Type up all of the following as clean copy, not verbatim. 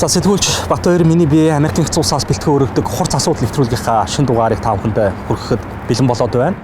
За сэтгүүлч Батбаяр миний бие Америкийн хэцүү улсаас бэлтгэн өргөдөг хурц асуудал нэвтрүүлгийнхаа шинэ дугаарыг та бүхэнд хүргэхэд бэлэн болоод байна.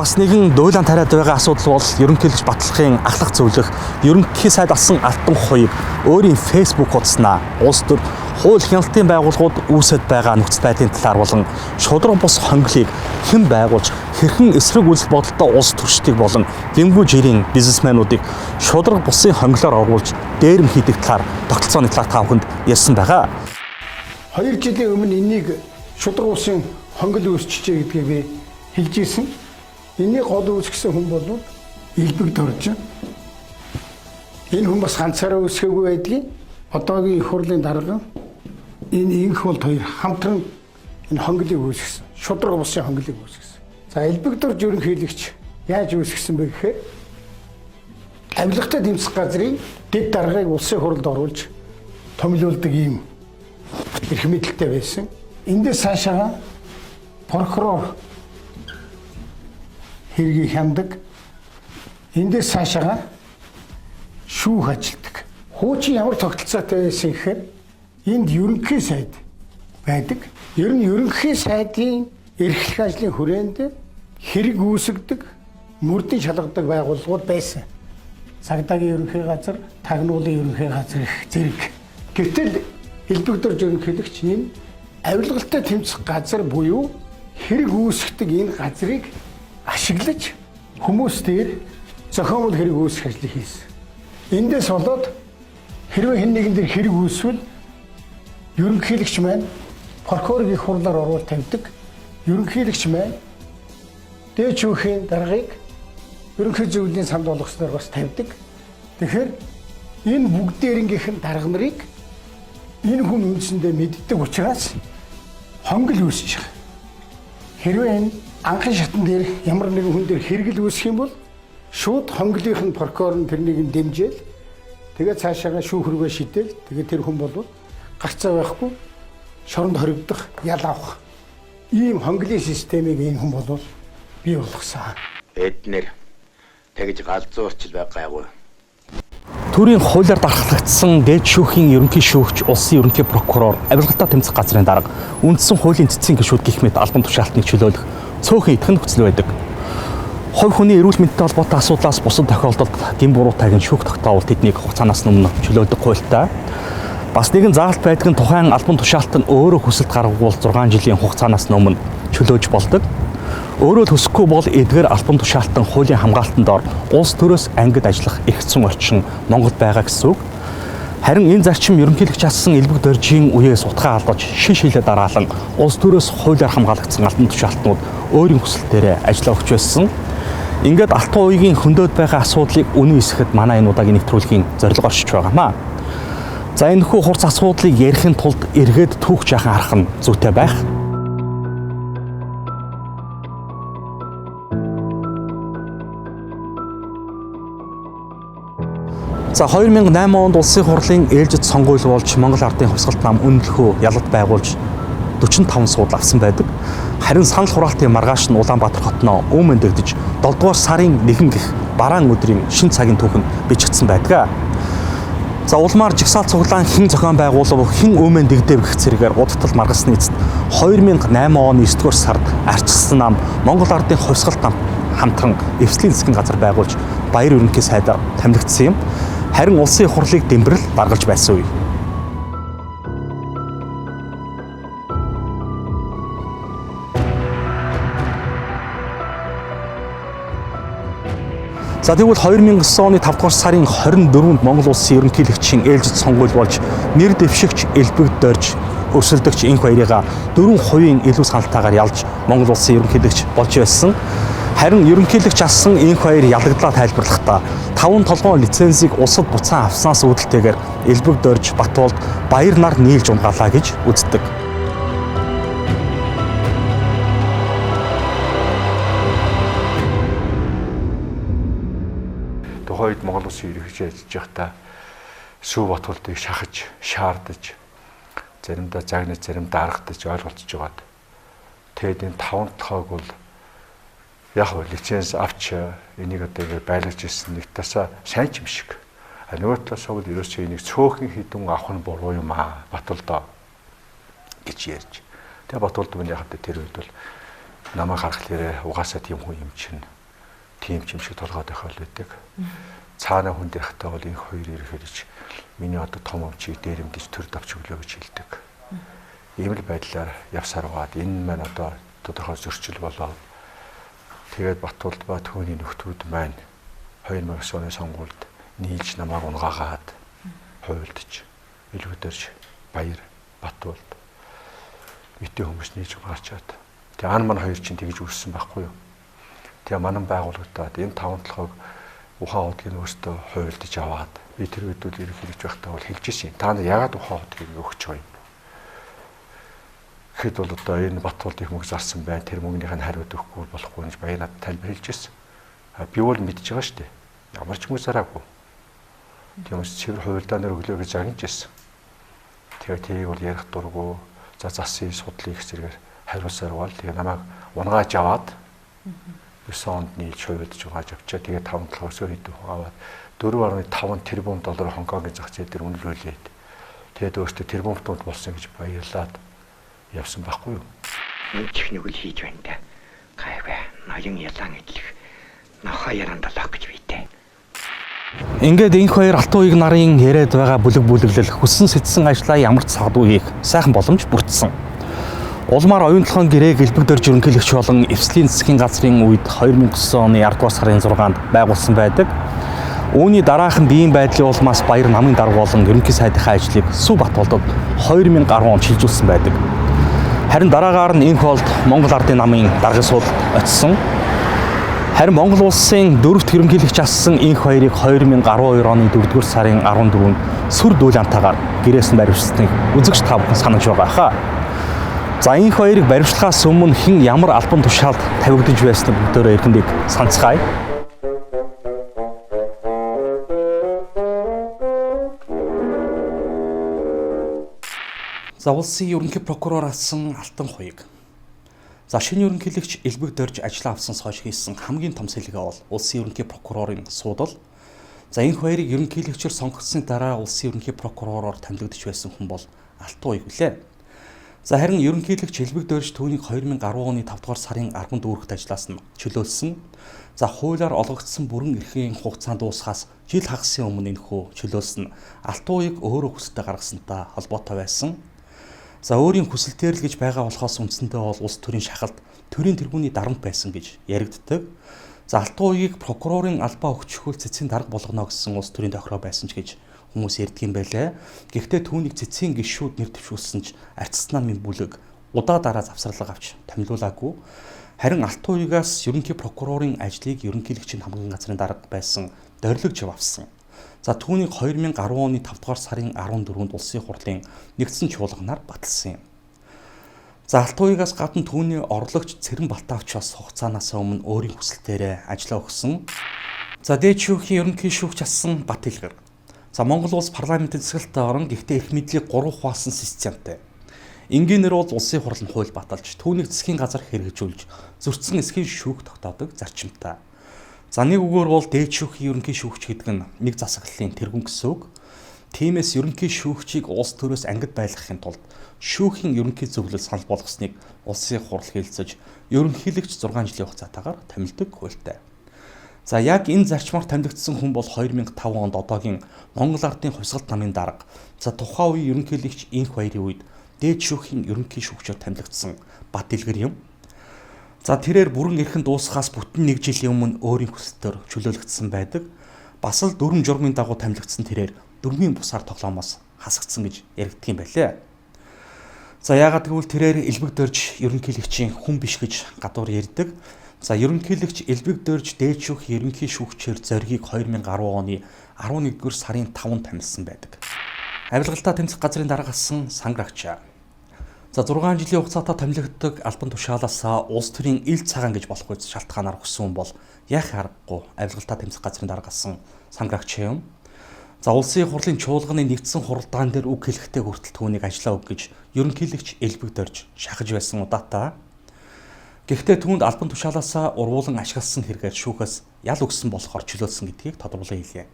Бас нэгэн дуйлан тариад байгаа асуудал бол ерөнхийлөгч Батлахын ахлах зөвлөх ерөнхий сайд асан алтан хуйг өөрийн фэйсбүүк хуудаснаа улс төр хууль хяналтын байгууллагууд үүсэт байгаа нөхцөл байдлын талаар болон шудраг бус хонглыг хэн байгуулж хэрхэн эсрэг үйлс бодолтой улс төрчдийг болон дэнгүү жирийн бизнесмэнүүдийг шудраг бусын хонглоор оруулж дээрэм хийдэг талаар тогтолцооны талаар та бүхэнд ярьсан байгаа. 2 жилийн өмнө энийг шудраг бусын хонгол үүсчихжээ гэдгийг би хэлж ирсэн. Энийг гол үүсгэсэн хүн бол Элбэг Дорж. Энэ хүн бас ганцаараа үүсгээгүй байдгийг одоогийн их хурлын дарга энэ инх бол хоёр хамтран энэ хонглыг үүсгэсэн. Шудраг бусын хонглыг үүсгэсэн. За Элбэг Дорж ерөнхийлөгч яаж үүсгэсэн бэ гэхээр авилгатай тэмцэх газрын дэд даргаыг улсын хурлд оруулж томилуулдаг ийм эрх мэдэлтэй байсан. Эндээс цаашаа прокурор хэргийг хяндаг. Эндээс цаашаа шүүх ажилтдаг. Хуучин ямар тогтолцоотой байсан гэхээр энд ерөнхий сайд байдаг. Ер нь ерөнхий сайдын эрхлэх ажлын хүрээнд хэрэг үүсгдэг, мөрдөн шалгадаг байгууллагууд байсан. Цагдаагийн ерөнхий газар, тагнуулын ерөнхий газар их зэрэг. Гэвтэл Элбэг Дорж ерөнхийлөгч энэ авилгалтай тэмцэх газар буюу хэрэг үүсгдэг энэ газрыг ашиглаж хүмүүс дээр зохиомжтой хэрэг үүсгэх ажлыг хийсэн. Эндээс болоод хэрвээ хэн нэгэн дээр хэрэг үүсвэл ерөнхийлөгч маань прокурорыг их хурлаар оруулж тавьдаг. Ерөнхийлөгч маань дээд шүүхийн даргаыг ерөнхий зөвлөлийн санд болгосноор бас тавьдаг. Тэгэхээр энэ бүгд дээрнгийнхэн дарга нарыг энэ хүн үндсэндээ мэддэг учраас хонгол үүсэж байгаа. Хэрвээ энэ анхны шатан дээр ямар нэгэн хүн дээр хэрэгэл үүсэх юм бол шууд хонглынх нь прокурор нь тэрнийг нь дэмжээл тэгээд цаашаага шүүх рүүгээ шидээл тэгээд тэр хүн бол гарцаа байхгүй шоронд хоригдох ял авах ийм хонглын системийг энэ хүн бол бий болгосон. Эднэр тэгж галзуурч л байгаагүй. Төрийн хуулиар дархлагдсан дээд шүүхийн ерөнхий шүүгч, улсын ерөнхий прокурор, авилгатай тэмцэх газрын дарга, үндсэн хуулийн цэцгийн гишүүд гэх мэт албан тушаалтныг чөлөөлөх цөөхөн идэвхтэй нөхцөл байдаг. Хувь хүний эрүүл мэндтэй холбоотой асуудлаас бусад тохиолдолд гин буруутайг нь шүүх тогтоовол тэднийг хугацаанаас өмнө чөлөөлдөг хуультай. Бас нэгэн заалт байдаг нь тухайн албан тушаалт нь өөрөө хүсэлт гаргавал 6 жилийн хугацаанаас өмнө чөлөөж болдог. Өөрөө л хүсэхгүй бол эдгээр албан тушаалтан хуулийн хамгаалтанд ор улс төрөөс ангид ажиллах эрх зүйн орчин Монголд байгаа гэсэн үг. Харин энэ зарчим ерөнхийлөгч асан Элбэг Доржийн үеэс утгаа алдаж шин шилээ дараалан улс төрөөс хуулиар хамгаалагдсан албан тушаалтнууд өөрийн хүсэлтээрээ ажиллаа өгч байсан. Ингээд алтан уягийн хөндөд байгаа асуудлыг үнэн эсэхэд манай энэ удаагийн нэвтрүүлгийн зорилго оршиж байгаамаа. За энэ хүү хурц асуудлыг ярихын тулд эргээд түүх жаахан харах нь зүйтэй байх. За 2008 онд улсын хурлын ээлжид сонгуул болж Монгол Ардын хувьсгалт нам үнэлэхүү ялалт байгуулж 45 суудал авсан байдаг. Харин санал хураалтын маргааш нь Улаанбаатар хотноо өмнө дэгдэж 7 дугаар сарын 1 гэх бараан өдрийн шин цагийн түүхэнд бичигдсэн байдаг. За улмаар жигсаал цуглаан хэн зохион байгуулав, хэн өмнө дэгдэв гэх зэрэгээр удирдал маргасны эцэст 2008 оны 9 дугаар сард арчилсан нам Монгол Ардын хувьсгалт нам хамтран эвслийн засгийн газар байгуулж баяр ерөнхий сайдаар томилогдсон юм. Харин улсын хурлыг дэмбэрэл даргалж байсан үе. За тэгвэл 2009 оны 5 дугаар сарын 24-нд Монгол улсын ерөнхийлөгчийн ээлжид сонгуул болж нэр дэвшигч Элбэг Дорж өрсөлдөгч энх баярыгаа 4% илүү саналтайгаар ялж Монгол улсын ерөнхийлөгч болж байсан. Харин ерөнхийлөгч асан энх баяр ялагдлаа тайлбарлахдаа 5 толгойн лицензийг улсад буцаан авснаас үүдэлтэйгээр Элбэг Дорж, Батуулд баяр нар нийлж унгаалаа гэж үздэг. Тухайд Монгол Улсын ерөнхийлөгч ажиллаж байхдаа Сүү Батуулдыг шахаж, шаардаж, заримдаа загнаж, заримдаа аргадаж ойлголцож байгаад. Тэгээд энэ 5 толгойг бол яг нь лиценз авч энийг одоо ингэ байлгаж ирсэн нэг тасаа сайн ч юм шиг. А нөгөө талаасаа бол ерөөсөө энийг цөөхөн хідэн авах нь буруу юм аа. Батуулдаа гэж ярьж. Тэгээ Батуулд мөн яг одоо тэр үед бол намайг харахлаарэ угаасаа тийм хүн юм чинь. Тийм ч юм шиг толгойд байх л байдаг. Цаана хүн дэрхтээ бол энэ хоёр ирэхээр ч миний одоо том өмчийг дээрэмдэж төр давч өглөө гэж хэлдэг. Ийм л байдлаар явсаар байгаад энэ маань одоо тодорхой зөрчил болоод тэгээд Батуулд ба түүний нөхдүүд маань 2009 оны сонгуульд нийлж намайг унгаагаад хуйлдаж Элбэг Дорж, Баяр, Батуулд мэдээ хүмүүс нийлж угаачаад тэгээ ан маань хоёр чинь тэгж үрсэн байхгүй юу. Тэгээ манан байгуулагдаад энэ 5 толгойг ухаан удгийг өөртөө хуйлдаж аваад би тэр үед бол ерөнхийлөгч байхдаа бол хэлж ирсэн. Та нар яагаад ухаан удгийг өгч байгаа юм? Гэхэд бол одоо энэ Батуулд их мөнгө зарсан байна. Тэр мөнгөнийх нь хариуд өгөхгүй болохгүй гэж баяр надад тайлбар хэлж ирсэн. Би бол мэдж байгаа шүү дээ. Ямар ч мөнгө зараагүй. Тиймээс цэвэр хуйлдаанаар өглөө гэж загнаж ирсэн. Тэгээ тийг бол ярих дурггүй. За засын судлыг зэрэгээр хариулсаар бол тэгээ намайг унгааж аваад 9 онд нийлж хуйлдаж угааж авчаа. Тэгээ 5 толгойсоо хийдэг аваад 4.5 тэрбум доллар Хонконгийн зах зээл дээр үнэлүүлээд тэгээд өөртөө тэрбумтууд болсон гэж баярлаад явсан байхгүй юу? Нэг чихнэг л хийж байна да. Гайваа, ноён ялан идэх. Нохоо яранд олох гэж бийтэй. Ингээд энх хоёр алтан уяг нарын яриад байгаа бүлэглэл хүссэн сэтсэн ажлаа ямар ч садгүй хийх сайхан боломж бүрдсэн. Улмаар оюун толгойн гэрээг Элбэг Дорж ерөнхийлөгч болон Эвслийн засгийн газрын үед 2009 оны 10 дугаар сарын 6-нд байгуулсан байдаг. Үүний дараахан биеийн байдлын улмаас Баяр намын дарга болон ерөнхий сайдынхаа ажлыг Сүү Батуулдад 2010 онд шилжүүлсэн байдаг. Харин дараагаар нь энх болд Монгол Ардын намын даргын суудалд очсон. Харин Монгол улсын 4-р ерөнхийлөгч асан энх хоёрыг 2012 оны 4-р сарын 14-нд сүр дүүл антаагаар гэрээс нь баривчсныг үзэгч та бүхэн санаж байгаа хаа. За энх хоёрыг баривчлахаас өмнө хэн ямар албан тушаалд тавигдж байсныг бүгдөө эрхэндээ санацгаая. За улсын ерөнхий прокурор асан Алтан хуяг. За шинэ ерөнхийлөгч Элбэг Дорж ажиллаа авснаас хойш хийсэн хамгийн том сэлгээ бол улсын ерөнхий прокурорын судал. За энх хоёрыг ерөнхийлөгчөөр сонгогдсны дараа улсын ерөнхий прокуророор томилогдож байсан хүн бол Алтан хуяг үлээ. За харин ерөнхийлөгч Элбэг Дорж түүнийг 2010 оны 5 дугаар сарын 10-нд дүүрэгт ажиллаас нь чөлөөлсөн. За хуулиар олгогдсон бүрэн эрхийн хугацаанд дуусахаас жил хагасын өмнө энэхүү чөлөөлсөн Алтан хуяг өөрөө хүсэлтэд гаргасантай холбоотой байсан. За өөрийн хүсэлтээр л гэж байгаа болохоос үндсэндээ бол улс төрийн шахалт төрийн тэргүүний дарамт байсан гэж яригддаг. За Алтан хуягийг прокурорын албаа өгчхүүл цэцгийн дарга болгоно гэсэн улс төрийн тохироо байсан ч гэж хүмүүс ярьдаг юм байлаа. Гэхдээ түүнийг цэцгийн гишүүд нэр дэвшүүлсэн ч арчсан намын бүлэг удаа дараа завсарлага авч томилуулаагүй. Харин Алтан хуягаас ерөнхий прокурорын ажлыг ерөнхийлөгчийн хамгийн газрын дарга байсан Дорилог Жив авсан. За түүнийг 2010 оны 5 дугаар сарын 14-нд улсын хурлын нэгдсэн чуулганаар баталсан юм. За Алтан хуягаас гадна түүний орлогч Цэрэн Балтаавч бас хугацаанаас өмнө өөрийн хүсэлтээрээ ажиллаа өгсөн. За дээд шүүхийн ерөнхий шүүгч асан Бат Илгэр. За Монгол улс парламентын засаглалтад орон гэхдээ эрх мэдлийг 3 хуваасан системтэй. Энгийнээр бол улсын хурал нь хууль баталж түүнийг засгийн газар хэрэгжүүлж зөрчсөн эсхийн шүүх тогтоодог зарчимтай. За нэг үгээр бол дээд шүүхийн ерөнхий шүүгч гэдэг нь нэг засаглалын тэргүүн гэсэн үг. Тиймээс ерөнхий шүүгчийг улс төрөөс ангид байлгахын тулд шүүхийн ерөнхий зөвлөл санал болгосныг улсын хурал хэлэлцэж ерөнхийлөгч 6 жилийн хугацаатаагаар томилдог хуультай. За яг энэ зарчмаар томилогдсон хүн бол 2005 онд одоогийн Монгол Ардын хувьсгалт намын дарга. За тухайн үеийн ерөнхийлөгч энх хоёрын үед дээд шүүхийн ерөнхий шүүгчээр томилогдсон Бат Илгэр юм. За тэрээр бүрэн эрхэн дуусахаас бүтэн 1 жилийн өмнө өөрийн хүсэлтээр чөлөөлөгдсөн байдаг. Бас л 4 журмын дагуу томилогдсон тэрээр дөрмийн бусаар тоглоомоос хасагдсан гэж яригддаг юм байлээ. За яагаад гэвэл тэрээр Элбэг Дорж ерөнхийлөгчийн хүн биш гэж гадуур ярьдаг. За ерөнхийлөгч Элбэг Дорж дээд шүүх ерөнхий шүүгчээр зоригийг 2010 оны 11-р сарын 5-нд тамилсан байдаг. Авилгалтаа тэмцэх газрын дарга асан Санграгч. За 6 жилийн хугацаатай томилогддог албан тушаалаас улс төрийн ил цагаан гэж болох үс шалтгаанаар өгсөн бол яах аргагүй авилгалтаа тэмцэх газрын дарга асан Санграгч юм. За улсын хурлын чуулганы нэгдсэн хуралдаан дээр үг хэлэхдээ хүртэл түүнийг ажиллаа өг гэж ерөнхийлөгч Элбэг Дорж шахаж байсан удаатай. Гэхдээ түүнд албан тушаалаас урвуулан ашигласан хэрэгээр шүүхээс ял өгсөн болохоор чөлөөлсөн гэдгийг тодорхойлон хэлье.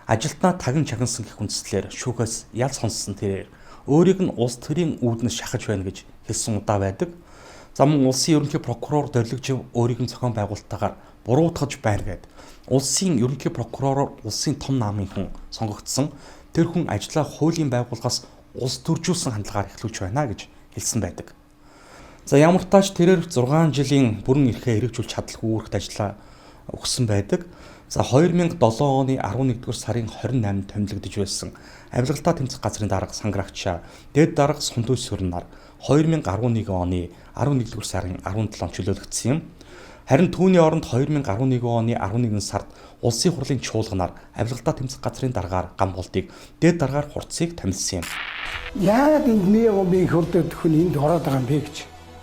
Ажилтнаа тагин чагнасан гэх үндслээр шүүхээс ял сонссон тэрээр өөрийг нь улс төрийн үүднээс шахаж байна гэж хэлсэн удаа байдаг. За мөн улсын ерөнхий прокурор Дорлогжив өөрийг нь зохион байгуулалтаагаар буруутгаж байна гэд улсын ерөнхий прокуророор улсын том намын хүн сонгогдсон тэр хүн ажлаа хуулийн байгууллагаас улс төржүүлсэн хандлагаар эхлүүлж байна гэж хэлсэн байдаг. За ямар тач тэрээр 6 жилийн бүрэн эрхээ хэрэгжүүлж чадлагүй үүрэгт ажиллаа өгсөн байдаг. За 2007 оны 11-р сарын 28-нд томилогдож байсан авилгалтаа тэмцэх газрын дарга Санграгч дээд дарга Сундуй Сүрнаар 2011 оны 11-р сарын 17-нд чөлөөлөгдсөн юм. Харин түүний оронд 2011 оны 11 сард улсын хурлын чуулганаар авилгалтаа тэмцэх газрын даргаар гам болдыг дээд даргаар хурцыг томилсон юм. Яагаад эндний гомбын хурдад хүн энд ороод байгаа юм бэ гэж.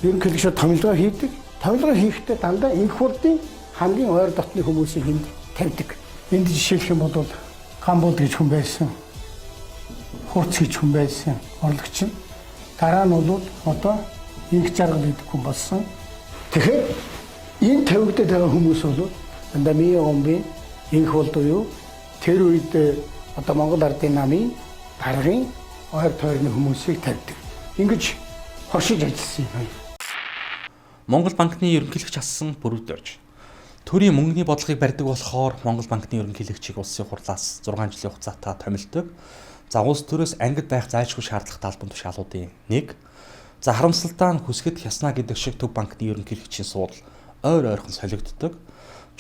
Ерөнхийлөгч томилгоо хийдэг. Томилгоо хийхдээ дандаа энх хурлын хамгийн ойр дотны хүмүүсийг энд тавьдаг. Энд жишээлх юм бол Гамбууд гэж хүн байсан. Хурц гэж хүн байсан. Орлогч. Дараа нь бол одоо инх жаргал гэдэг хүн болсон. Тэгэхээр энэ тавигдаад байгаа хүмүүс бол дандаа мие гомбын инх болд уу тэр үед одоо Монгол Ардын намын даргын ойр тойрны хүмүүсийг тавьдаг. Ингэж хоршиж ажилласан юм. Монгол банкны ерөнхийлөгч асан Бүрэг Дорж төрийн мөнгөний бодлогыг барьдаг болохоор Монгол банкны ерөнхийлөгчийг улсын хурлаас 6 жилийн хугацаатай томилдог. За улс төрөөс ангид байх зайлшгүй шаардлагатай албан тушаалуудын нэг. За харамсалтай нь хүсгэд хяснаа гэдэг шиг Төв банкны ерөнхийлөгчийн суудал ойр ойрхон солигддог.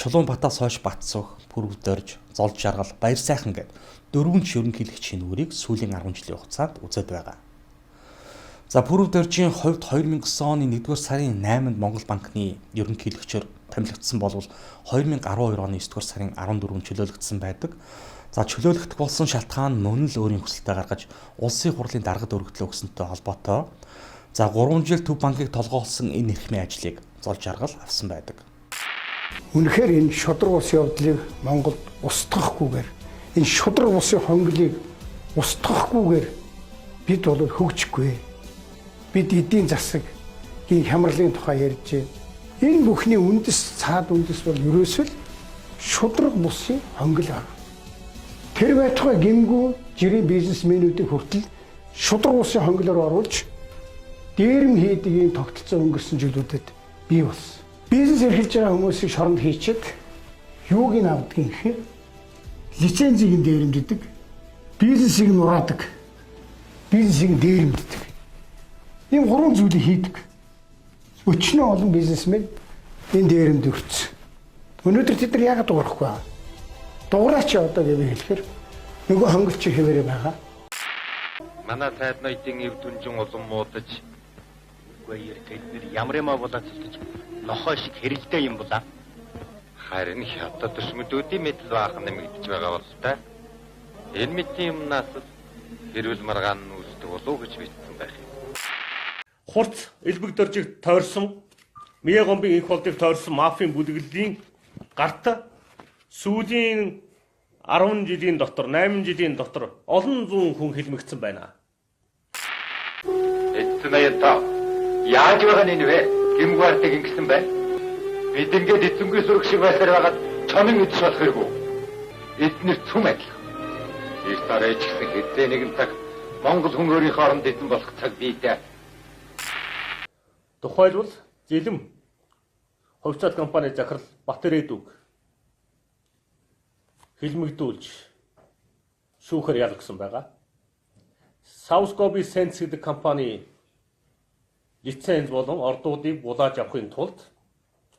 Чулуунбатаас хойш Батцөх, Бүрэг Дорж, Золж Жаргал, Баяр сайхан гэд 4 ерөнхийлөгчийн үүрийг сүүлийн 10 жилийн хугацаанд үзээд байгаа. За Бүрэг Доржийн хувьд 2009 оны 1-р сарын 8-нд Монгол банкны ерөнхийлөгчөөр томилогдсон бол 2012 оны 9-р сарын 14-нд чөлөөлөгдсөн байдаг. За чөлөөлөгдөх болсон шалтгаан нь мөн л өөрийн хүсэлтэд гаргаж улсын хурлын даргад өргөдлөө өгсөнтэй холбоотой. За 3 жил Төв банкыг толгоолсон энэ эрхмийн ажлыг Золж Жаргал авсан байдаг. Үнэхээр энэ шудраг улсын явдлыг Монголд устгахгүйгээр энэ шудраг улсын хонглыг устгахгүйгээр бид бол хөгжихгүй. Бид эдийн засгийн хямралын тухай ярьж байна. Энэ бүхний үндэс цаад үндэс бол ерөөсөө шудраг улсын хонгил. Тэр байтугай гимгүү жирийн бизнесмэнүүдийг хүртэл шудраг улсын хонглоор оруулж дээрэм хийдэг ийм тогтолцоо өнгөрсөн жилүүдэд бий болсон. Бизнес эрхэлж байгаа хүмүүсийг шоронд хийчихэд юуг нь авдаг юм гэхээр лицензийг нь дээрэмддэг, бизнесийг нь нураадаг, бизнесийг нь дээрэмддэг. Ийм 3 зүйлийг хийдэг. Өчнөө олон бизнесмен энэ дээрэмд өрцсөн. Өнөөдөр тэд нар яагаад дуурахгүй вэ? Дуураач одоо гэвэ хэлэхээр нөгөө хонголч хэвээрээ байгаа. Манай тайд ноёдын эв дүнжин улам муудаж үгээр тэднэр ямар юм болоцолж нохоо шиг хэрэлдээ юм болаа. Харин хятад төсмөдүүдийн мэдл баах нэмэгдэж байгаа бол та энэ мэдлийн юмнаас хэрүүл маргаан үүсдэг болов гэж бичсэн байх юм. Хурц Элбэг Доржийг тойрсон, Мие гомбын инх болдыг тойрсон мафийн бүлэглэлийн гарт сүүлийн 10 жилийн дотор, 8 жилийн дотор олон зуун хүн хэлмэгдсэн байна. Эцнэята яаж байгаа нь вэ? Гимгуартыг ингэсэн байна. Бид ингээд эзэнгүй сүрэг шиг байсаар байгаад чонын идэж болох хэрэггүй. Эднэр цүм адил. Их тарайч гэсэн хэзээ нэгэн цаг Монгол хүн өөрийнхөө оронд эзэн болох цаг бийдээ. Тухайлбал Зэлэм хувьцаат компани захирал Батэрэдүг хэлмэгдүүлж шүүхээр ял өгсөн байгаа. Саускоби Сенс гэдэг компани лиценз болон ордуудыг булааж авахын тулд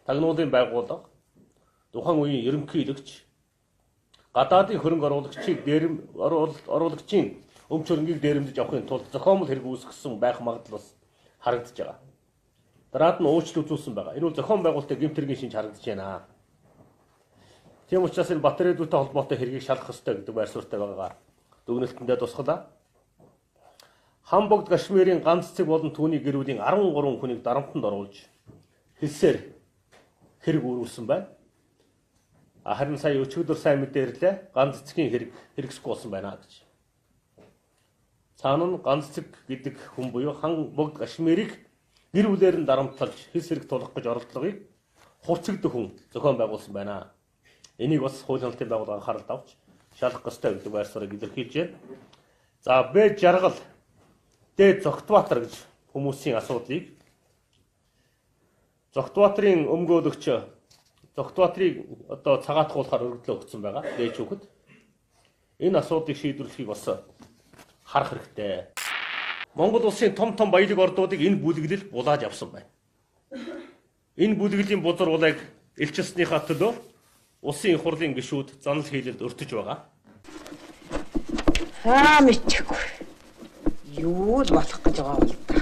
тагнуулын байгууллага тухайн үеийн ерөнхийлөгч гадаадын хөрөнгө оруулагчийн өмч хөрөнгийг дээрэмдэж авахын тулд зохиомл хэрэг үүсгэсэн байх магадлал харагдаж байгаа. дараад нь уучлал үзүүлсэн байгаа. Энэ бол зохион байгуулалтын гэмтэргийн шинж харагдаж байна. Тийм учраас энэ Батэрдүүтэй холбоотой хэргийг шалгах ёстой гэдэг байр суурьтай байгаа. Дүгнэлтэндээ тусгалаа. Хамбогд Кашмирийн ганц цэг болон түүний гэр бүлийн 13 хүнийг дарамтанд оруулж хэлсээр хэрэг үүрүүлсэн байна. Харин сая өчигдөр сайн мэдээрлээ ганц цэгийн хэрэг хэрэгсэхгүй болсон байна гэж. Цаана нь ганц цэг гэдэг хүн буюу Хамбогд Кашмирийг гэр бүлээр нь дарамтлаж хэлс хэрэг тулах гэж оролдлогыг хурцэгдэх хүн зохион байгуулсан байна. Энийг бас хуулийн хяналтын байгууллага анхаарал тавьж шалгах ёстой гэдэг байр суурийг илэрхийлж байна. За Б жаргал Д Зогтбаатар гэж хүмүүсийн асуудлыг Зогтбаатарын өмгөөлөгч Зогтбаатарыг одоо цагаатгуулахаар өргөдлөө өгсөн байгаа. Дээж хүүхэд. Энэ асуудлыг шийдвэрлэхийг бас харах хэрэгтэй. Монгол улсын том баялаг ордуудыг энэ бүлэглэл булааж авсан байна. Энэ бүлэглийн бузар улайг элчилснийхаа төлөө улсын их хурлын гишүүд занал хийлэлд өртөж байгаа. Мэдчихгүй. Юу л болох гэж байгаа юм та.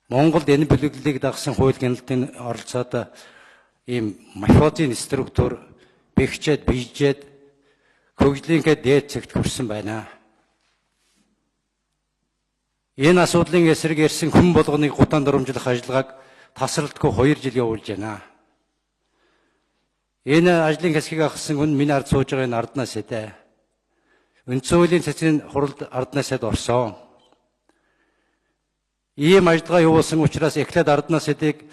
Монголд энэ бүлэглэлийг дагсан хууль гяналтын оролцоод ийм мафиозын структур бэхжээд бийжээд хөгжлийнхээ дээд цэгт хүрсэн байна. Энэ асуудлын эсрэг ирсэн хүн болгоныг гутаан дурамжлах ажиллагааг тасралтгүй 2 жил явуулж байна. Энэ ажлын хэсгийг ахсан хүн миний ард сууж байгаа энэ арднаас эдэ. Үндсэн хуулийн цэцгийн хуралд арднаас эд орсон. Ийм ажиллагаа явуулсан учраас эхлээд арднаас эдийг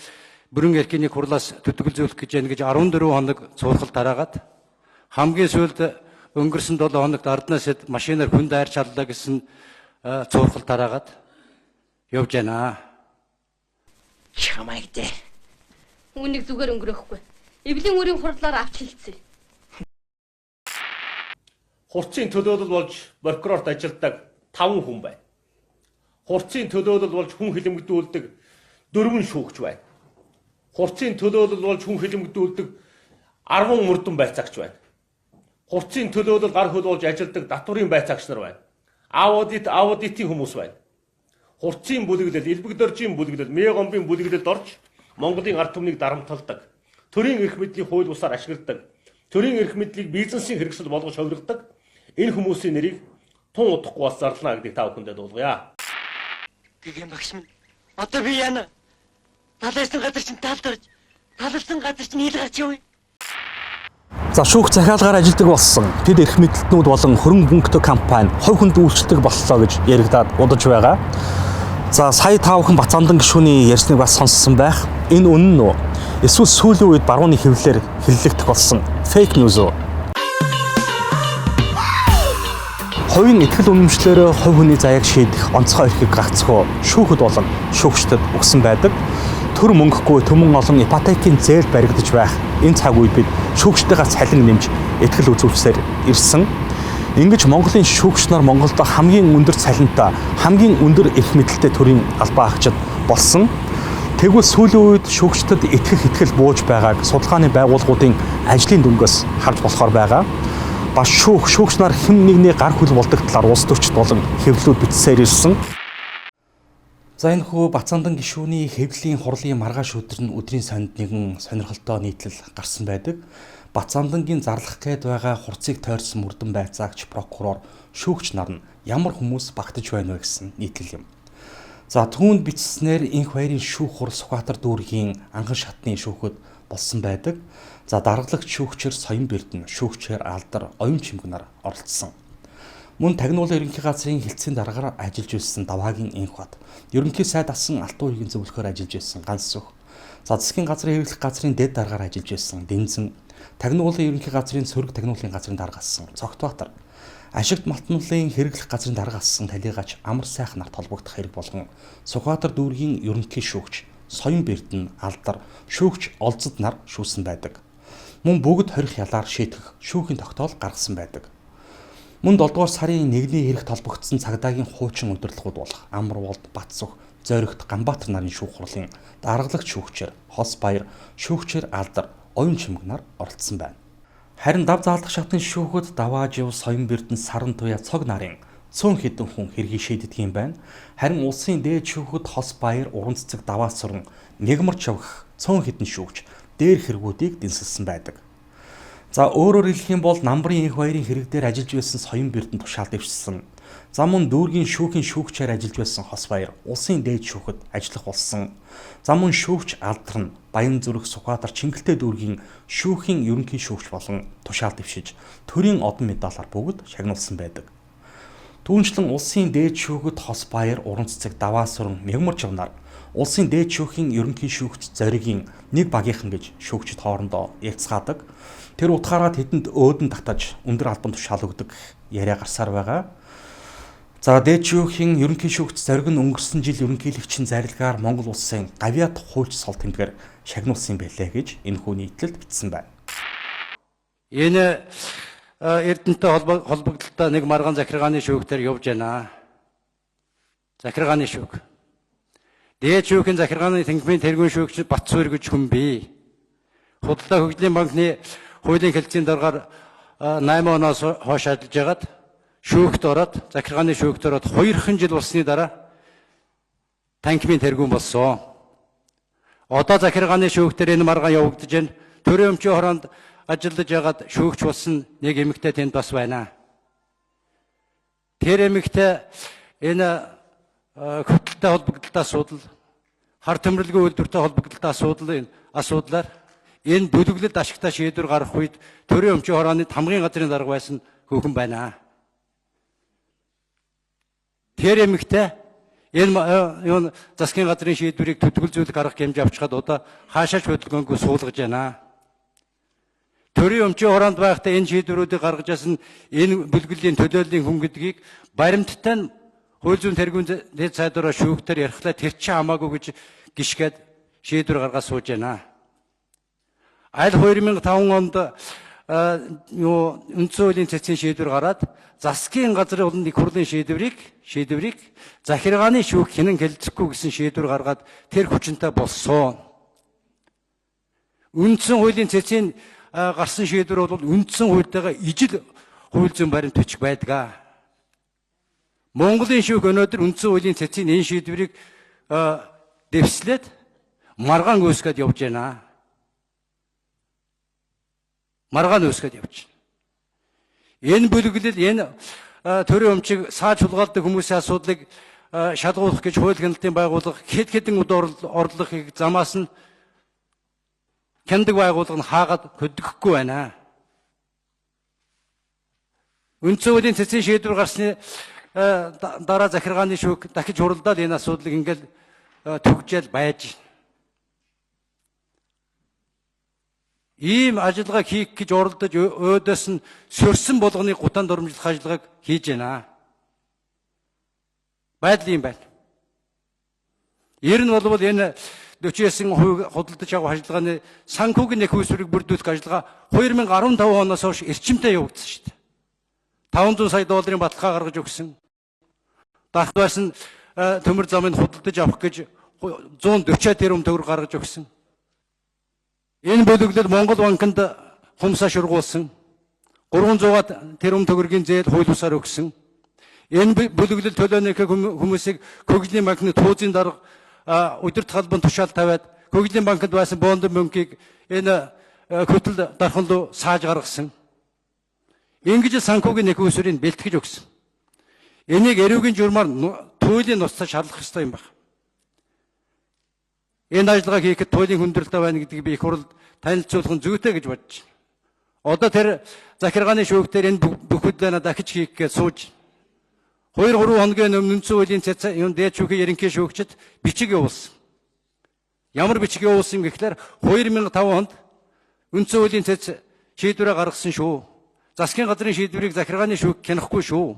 бүрэн эрхний хурлаас төтгөлзүүлэх гэж байна гэж 14 хоног цуурхал тараагаад хамгийн сүүлд өнгөрсөн 7 хоногт арднаас эд машинаар хүн дайрч аллаа гэсэн цуурхал тараагаад явж байна. Чамайг дээ. Үүнийг зүгээр өнгөрөөхгүй. Эвлийн үрийн хурлаар авч хэлцээ. Хурцын төлөөлөл болж прокурорт ажилладаг 5 хүн байна. Хурцын төлөөлөл болж хүн хилэмгдүүлдэг 4 шүүгч байна. Хурцын төлөөлөл болж хүн хилэмгдүүлдэг 10 мөрдөн байцаагч байна. Хурцын төлөөлөл гар хөл болж ажилладаг татврын байцаагч нар байна. Аудитын хүмүүс байна. Хурцын бүлэглэл, элбэг доржийн бүлэглэл, Мегомбын бүлэглэлд орж Монголын ард түмнийг дарамталдаг. Төрийн эрх мэдлийг хууль бусаар ашигладаг. Төрийн эрх мэдлийг бизнесийн хэрэгсэл болгож хувиргадаг. Энэ хүмүүсийн нэрийг тун удахгүй бас зарлана гэдгийг та бүхэндээ дуулгая. Гэгэм багш минь. Одоо би яана? Талайсан газар чинь талд орж, талсан газар чинь ил гарч явъя. За шүүх захиалгаар ажилладаг болсон тэд эрх мэдэлтнүүд болон хөрөнгө мөнгөтэй компани хувь хүнд үйлчлдэг боллоо гэж яригадаад удаж байгаа. За сая та бүхэн Бацаамдан гишүүний ярьсныг бас сонссон байх. Энэ үнэн үү? Эсвэл сүүлийн үед барууны хэвлэлээр хиллэгдэх болсон фейк ньюс үү? Хувийн итгэл үнэмшлэрээ хувь хүний заяаг шийдэх онцгой эрхийг гагцхуу шүүхэд болон шүүгчдэд өгсөн байдаг. Төр мөнгөгүй төмөн олон ипотекийн зээл баригдаж байх энэ цаг үед бид шүүгчдийнхаа цалин нэмж итгэл үзүүлсээр ирсэн. Ингэж Монголын шүүгч нар Монголд хамгийн өндөр цалинтай, хамгийн өндөр эрх мэдэлтэй төрийн албан хаагчид болсон. Тэгвэл сүүлийн үед шүүгчдэд итгэх бууж байгааг судалгааны байгууллагуудын ажлын дүнгээс харж болохоор байгаа. Бас шүүгч нар хэн нэгний гар хөл болдог талаар улс төрчид болон хэвлэлүүд бичсээр ирсэн. За энэ хүү Бацаамдан гишүүний хэвлэлийн хурлын маргааш өдөр нь өдрийн сонинд нэгэн сонирхолтой нийтлэл гарсан байдаг. Бацаамдангийн зарлах гээд байгаа хурцыг тойрсон мөрдөн байцаагч прокурор шүүгч нар нь ямар хүмүүс багтаж байна вэ гэсэн нийтлэл юм. За түүнд бичснээр энх баярын шүүх хурал Сүхбаатар дүүргийн анхан шатны шүүхэд болсон байдаг. За даргалагч шүүгчээр Соён Бердэнэ, шүүгчээр Алдар, Оюун Чимгэнаар оролцсон. Мөн Тагнуулын ерөнхий газрын хилцээний дараагаар ажиллаж байсан Даваагийн энх бат, ерөнхий сайд асан алтан үеийн зөвлөхөөр ажиллаж байсан Ганц Сүх, засгийн газрын хэвлэх газрын дэд дараагаар ажиллаж байсан Дэнзэн, Тагнуулын ерөнхий газрын сөрөг Тагнуулын газрын дарга асан Цогтбаатар, Ашигт малтналын хэрэглэх газрын дарга асан Талигач Амар сайхан нарт холбогдох хэрэг болгон Сүхбаатар дүүргийн ерөнхий шүүгч Соён Бердэнэ, Алдар, шүүгч Олзод нар шүүсэн байдаг. Мөн бүгд хорих ялаар шийдэх шүүхийн тогтоол гаргасан байдаг. Мөн 7 дугаар сарын 1-ний хэрэгт холбогдсон цагдаагийн хуучин удирдлагууд болох Амар Волд, Батсүх, Зоригт, Ганбаатар нарын шүүх хурлын даргалагч шүүгчээр Хос Баяр, шүүгчээр Алдар, Оюун Чимгэнаар оролцсон байна. Харин дав заалдах шатны шүүхэд Даваажив, Соён Бердэнэ, Саран Туяа, Цог нарын цөөн хэдэн хүн хэргийг шийддэг юм байна. Харин улсын дээд шүүхэд хос баяр уран цэцэг даваа суран мягмарч явах цөөн хэдэн шүүгч дээр хэрэгүүдийг дэнсэлсэн байдаг. За өөрөөр хэлэх юм бол Намбарын энх баярын хэрэг дээр ажиллаж байсан Соён Бэрдэн тушаал дэвшсэн. За мөн дүүргийн шүүхийн шүүгчээр ажиллаж байсан Хос баяр улсын дээд шүүхэд ажиллах болсон. За мөн шүүгч Алдарн Баянзүрх Сүхбаатар Чингэлтэй дүүргийн шүүхийн ерөнхий шүүгч болон тушаал дэвшиж төрийн одон медалаар бүгд шагнуулсан байдаг. Түүнчлэн улсын дээд шүүхэд Хос баяр уран цэцэг даваа суран мягмарч явнаар улсын дээд шүүхийн ерөнхий шүүгч Зоригийн нэг багийнхан гэж шүүгчид хоорондоо ярилцгаадаг. Тэр утгаараа тэдэнд өөдөн татаж өндөр албан тушаал өгдөг яриа гарсаар байгаа. За дээд шүүхийн ерөнхий шүүгч Зориг нь өнгөрсөн жил ерөнхийлөгчийн зарилгаар Монгол улсын гавьяат хуульч сул тэмдгээр шагнуулсан байлээ гэж энэ хүний нийтлэлд бичсэн байна. Энэ Эрдэнэтэй холбогдлолтой нэг маргаан захиргааны шүүгтэр явж байна. Захиргааны шүүг. Дээд шүүхийн захиргааны тэнгисийн тэргүүн шүүгч Батцуур гэж хүн бий. Худалдаа хөгжлийн банкны хуулийн хэлцээний дараагаар 8 оноос хойш ажиллаж байгаад шүүгт ороод захиргааны шүүгт ороод 2хан жил болсны дараа танкимын тэргүүн болсон. Одоо захиргааны шүүгтэр энэ маргаан явагдаж байна. Төрийн өмчийн хороонд ажиллаж байгаад шүүгч болсон нэг эмэгтэй тэнд бас байна. Тэр эмэгтэй энэ хөдөлთა холбогдлолтой асуудал, хар төмөрлөгийн үйлдвэртэй холбогдлолтой асуудлаар энэ бүлэглэлд ашигтай шийдвэр гаргах үед төрийн өмчийн хорооны хамгийн газрын дарга байсан хүүхэн байна. Тэр эмэгтэй энэ засгийн газрын шийдвэрийг төдөлгөлзүүлэх арга хэмжээ авчихад одоо хаашаач хөдөлгөөнгүй суулгаж байна. Төрийн өмчийн хороонд байхдаа энэ шийдвэрүүдийг гаргаж ясан энэ бүлгэлийн төлөөллийн хүн гэдгийг баримттай нь хууль зүйн тэргүүн дэд сайдаараа шүүгтэр ярихлаа тэр чинь хамаагүй гэж гიშгээд шийдвэр гаргаж сууж байна. Аль 2005 онд үндсэн хуулийн цэцгийн шийдвэр гараад засгийн газрын улсын их хурлын шийдвэрийг захиргааны шүүх хинэн хэлцэхгүй гэсэн шийдвэр гаргаад тэр хүчинтэй болсон. Үндсэн хуулийн цэцгийн гарсан шийдвэр бол үндсэн хуультайгаа ижил хууль зүйн баримт бичих байдаг. Монголын шүүх өнөөдөр үндсэн хуулийн цэцгийн энэ шийдвэрийг дэвслээд маргаан үүсгээд явж байна. Маргаан үүсгээд явж байна. Энэ бүлэглэл энэ төрийн өмчийг сааж хулгайлдаг хүмүүсийн асуудлыг шалгуулах гэж хууль хяналтын байгууллага хэд хэдэн удаа орлого хийх замаас нь хяндаг байгууллага нь хаагаад хөдөлгөхгүй байна. Үндсэн хуулийн цэцгийн шийдвэр гарсны дараа захиргааны шүүх дахиж хуралдаад энэ асуудлыг ингээл төгжээл байж. Ийм ажиллагаа хийх гэж оролдож өөдөөс нь сөрсөн болгоны гутаан дормжлох ажиллагааг хийж байна. Байдал юм байна. Ер нь бол энэ 49% худалдаж авах ажиллагааны санхүүгийн нэг хүйсвэрийг бүрдүүлэх ажиллагаа 2015 оноос хойш эрчимтэй явагдсан шүү дээ. 500 сая долларын баталгаа гаргаж өгсөн. Дарх байсан төмөр замыг худалдаж авах гэж 140 тэрбум төгрөг гаргаж өгсөн. Энэ бүлэглэл Монгол банкнд хумсаа шургуулсан. 300 тэрбум төгрөгийн зээл хууль бусаар өгсөн. Энэ бүлэглэл төлөөнөх хүмүүсийг Хөгжлийн банкны туузын дарга удирдах албан тушаал тавиад Хөгжлийн банкнд байсан бонд мөнгийг энэ хөтөл дархан руу сааж гаргасан. Ингэж санхүүгийн нэг усрыг бэлтгэж өгсөн. Энийг эрүүгийн журмаар туйлын нуцтай шалгах ёстой юм байна. Энэ ажиллагаа хийхэд туйлын хүндрэлтэй байна гэдгийг би их хурлд танилцуулах нь зүйтэй гэж бодож байна. Одоо тэр захиргааны шүүгтэр энэ бүх хөдөлгөөнийг дахиж хийх гэж сууж 2-3 хоногийн өмнө үндсэн хуулийн цэцэн дээд шүүхийн ерөнхий шүүгчид бичиг явуулсан. Ямар бичиг явуулсан юм гэхээр 2005 онд үндсэн хуулийн цэц шийдвэрээ гаргасан шүү. Засгийн газрын шийдвэрийг захиргааны шүүх хянахгүй шүү.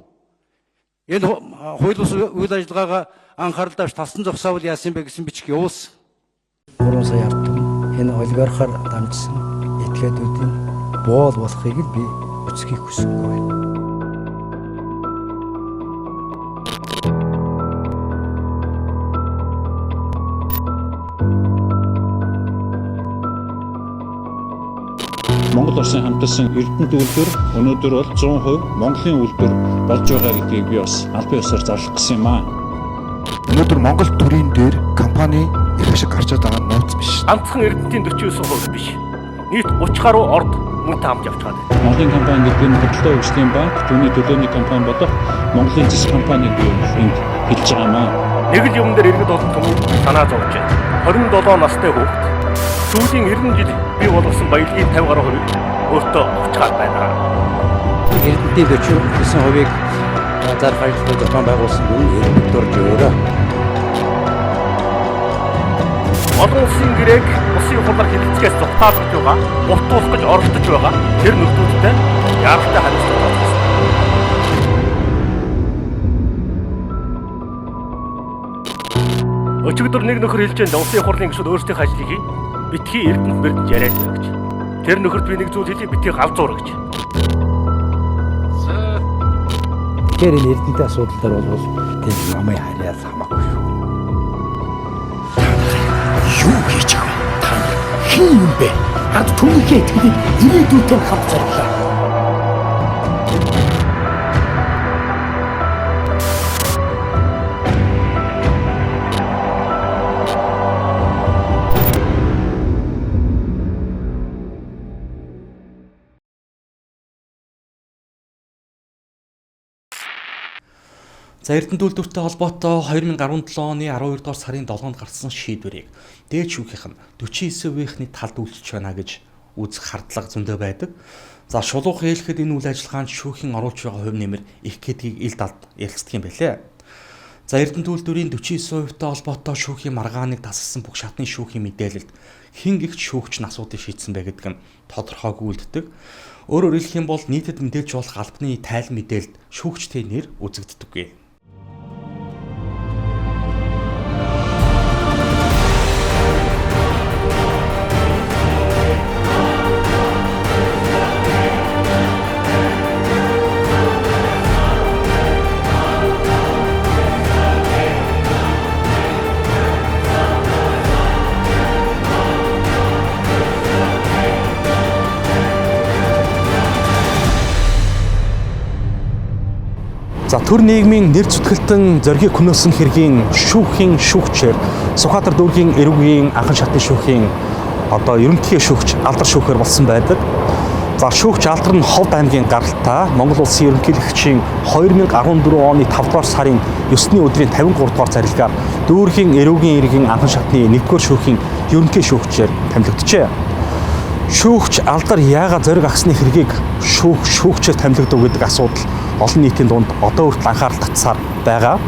Энэ хууль бус үйл ажиллагаагаа анхаарал тавьж талсан зогсоовол яасан бэ гэсэн бичиг явуулсан. 3 сая ардтан энэ олигархаар дамжсан этгээдүүдийн боол болохыг л би үцгийг хүсэхгүй байна. Монгол Улсын хамтарсан Эрдэнэт үйлдвэр өнөөдөр бол 100% Монголын үйлдвэр болж байгаа гэдгийг би бас албан ёсоор зарлах гэсэн юм аа. Өнөөдөр Монгол төрийн дээр компани их ашиг гарчаад байгаа нууц биш. Ганцхан Эрдэнэтийн 49% биш. Нийт 30 гаруй орд мөнтэй хамт явж байгаа. Монголын компани гэдэг нь Хөдөлгөөний хөгжлийн банк, түүний төлөөний компани бодох Монголын зэс компани гэж энд хэлж байгаа юм аа. Нэг л юм дээр иргэд олон хүмүүс санаа зовж байна. 27 настай хүүхэд сүүлийн 90 жил бий болгосон баялагын 50 гаруй хувийг өөртөө авчгаад байна. Эрдэнэтийн 49%-ийг зарах ажлыг зохион байгуулсан нь Эрдэнэт дурж өөрөө. Олон улсын гэрээг улсын хурлаар хэлэлцгээс зугатаалгаж байгаа, гутуулах гэж оролдож байгаа тэр нөхцөлтэй яралтай хариуцлага тооцсон. Өчигдөр нэг нөхөр хэлж байна, улсын хурлын гишүүд өөрсдийн ажлыг хий, битгий Эрдэнэт мөрдөж яриад байна гэж. Тэр нөхөрт би нэг зүйл хэлье, битгий галзуур гэж. Тэгэхээр энэ Эрдэнэт асуудал дээр бол тийм намайг хариад хамаагүй шүү. Юу хийж байгаа вэ? Та хин юм бэ? Ад түүнийхээ итгэдэг ирээдүйтэй хамт зарлаа. За Эрдэнэт үйлдвэртэй холбоотой 2017 оны 12 дугаар сарын 7-нд гарсан шийдвэрийг дээд шүүхийн 49%-ийн талд үйлчилж байна гэж үзэх хардлага зөндөө байдаг. За шулуух ээлхэд энэ үйл ажиллагаанд шүүхийн оруулж байгаа хувь нэмэр их гэдгийг ил далд ярилцдаг юм байлээ. За Эрдэнэт үйлдвэрийн 49%-тай холбоотой шүүхийн маргааныг тасалсан бүх шатны шүүхийн мэдээлэлд хэн гихч шүүгч нь асуудыг шийдсэн бэ гэдэг нь тодорхойгүй үлддэг. Өөрөөр хэлэх юм бол нийтэд мэдээлж болох албаны тайл мэдээлэлд шүүгчтэй нэр үзэгддэггүй. За төр нийгмийн нэр зүтгэлтэн зоргийг хөнөөсөн хэргийн шүүхийн шүүгчээр Сүхбаатар дүүргийн эрүүгийн анхан шатны шүүхийн ерөнхий шүүгч Алдар шүүхээр болсон байдаг. За шүүгч Алдар нь Ховд аймгийн гаралтай Монгол улсын ерөнхийлөгчийн 2014 оны 5 дугаар сарын 9-ны өдрийн 53 дугаар зарилгаар дүүргийн эрүүгийн иргэн анхан шатны 1-р шүүхийн ерөнхий шүүгчээр томилогджээ. Шүүгч Алдар яагаад зориг агсны хэргийг шүүгчээр томилогдов гэдэг асуудал олон нийтийн дунд одоо хүртэл анхаарал татсаар байгаа.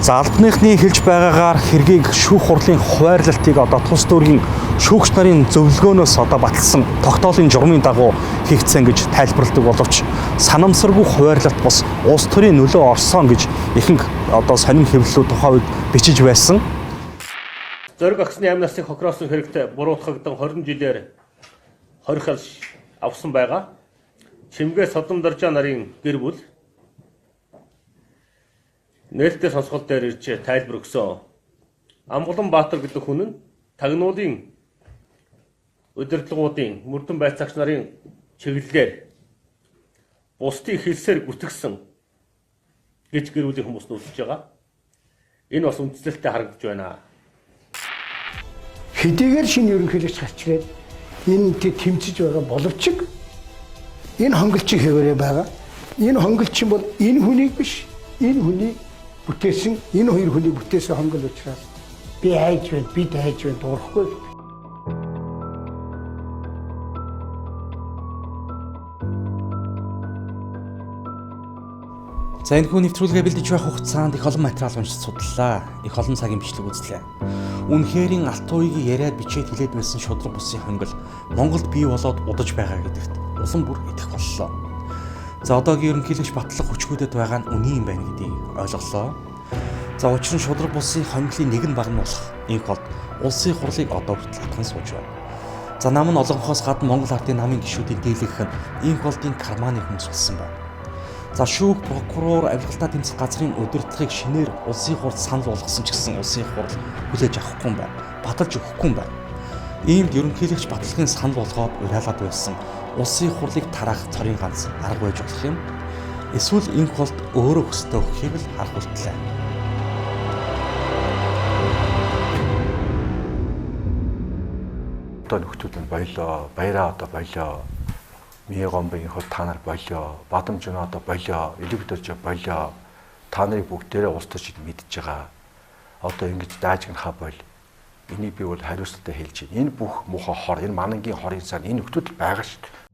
За албаныхны хэлж байгаагаар хэргийг шүүх хурлын хуваарлалтыг тус дүүргийн шүүгч нарын зөвлөгөөнөөс баталсан тогтоолын журмын дагуу хийгдсэн гэж тайлбарладаг боловч санамсаргүй хуваарлалт бус улс төрийн нөлөө орсон гэж ихэнх сонин хэвлэлүүд тухайн үед бичиж байсан. Зориг агсны 8 насны хохироосон хэрэгтээ буруутгагдан 20 жилээр хорих авсан байгаа. Чимгээ Содомдаржаа нарын гэр бүл нээлттэй сонсгол дээр ирж тайлбар өгсөн. Амгалан Баатар гэдэг хүн нь тагнуулын удирдлагуудын мөрдөн байцаагч нарын чиглэлээр бусдыг хэлсээр гүтгсэн гэж гэр бүлийн хүмүүс нүүсэж байгаа. Энэ бас үндслэлтэй харагдаж байна. Хэдийгээр шинэ ерөнхийлөгч гарч ирээд энэ тэмцэж байгаа боловч энэ хонголчин хэвээрээ байгаа. Энэ хонголчин бол энэ хүнийг биш, энэ хүний бүтээсэн, энэ хоёр хүний бүтээсэн хонгол учраас би хайж байна, бид хайж байна дуурахгүй. За энэ хүн нэвтрүүлгээ бэлдэж байх хугацаанд их олон материал уншиж судлаа. Их олон цагийн бичлэг үзлээ. Үнэхэрийн алт уугийн яриад бичээд хэлээд байсан шудраг бусын хонгол Монголд бий болоод удаж байгаа гэдэгт улам бүр идэх боллоо. За одоогийн ерөнхийлөгч батлах хүчгүүдэд байгаа нь үний юм байна гэдгийг ойлголоо. За учир нь шудраг бусын хонглын нэгэн баг нь болох энэ холд улсын хурлыг одоо хүртэл атхан сууж байна. За нам нь олонхоос гадна Монгол ардын намын гишүүдийн дийлэнх нь энэ холдын карманы хүмүүс болсон байна. За шүүх прокурор авилгалтаа тэмцэх газрын удирдлагыг шинээр улсын хурлд санал болгосон ч гэсэн улсын хурл хүлээж авахгүй юм байна. Баталж өгөхгүй юм байна. Иймд ерөнхийлөгч батлагын санал болгоод уриалаад байсан улсын хурлыг тараах цорын ганц арга байж болох юм. Эсвэл энэ холд өөрөө хөстөө өгөхийг л харах хүртлээ. Одоо нөхдүүд нь болоо, баяраа одоо болоо. Миегомбын хол та нар болоо, Бадамжин одоо болоо, Элэгдэрж болоо. Та нарыг бүгдээрээ улс төрчид мэдж байгаа. Одоо ингэж даажгнахаа бол энийг би бол хариуцлагатай хэлж байна. Энэ бүх муухай хор, энэ манангийн хорын сан энэ нөхдүүд байгаа шүү дээ.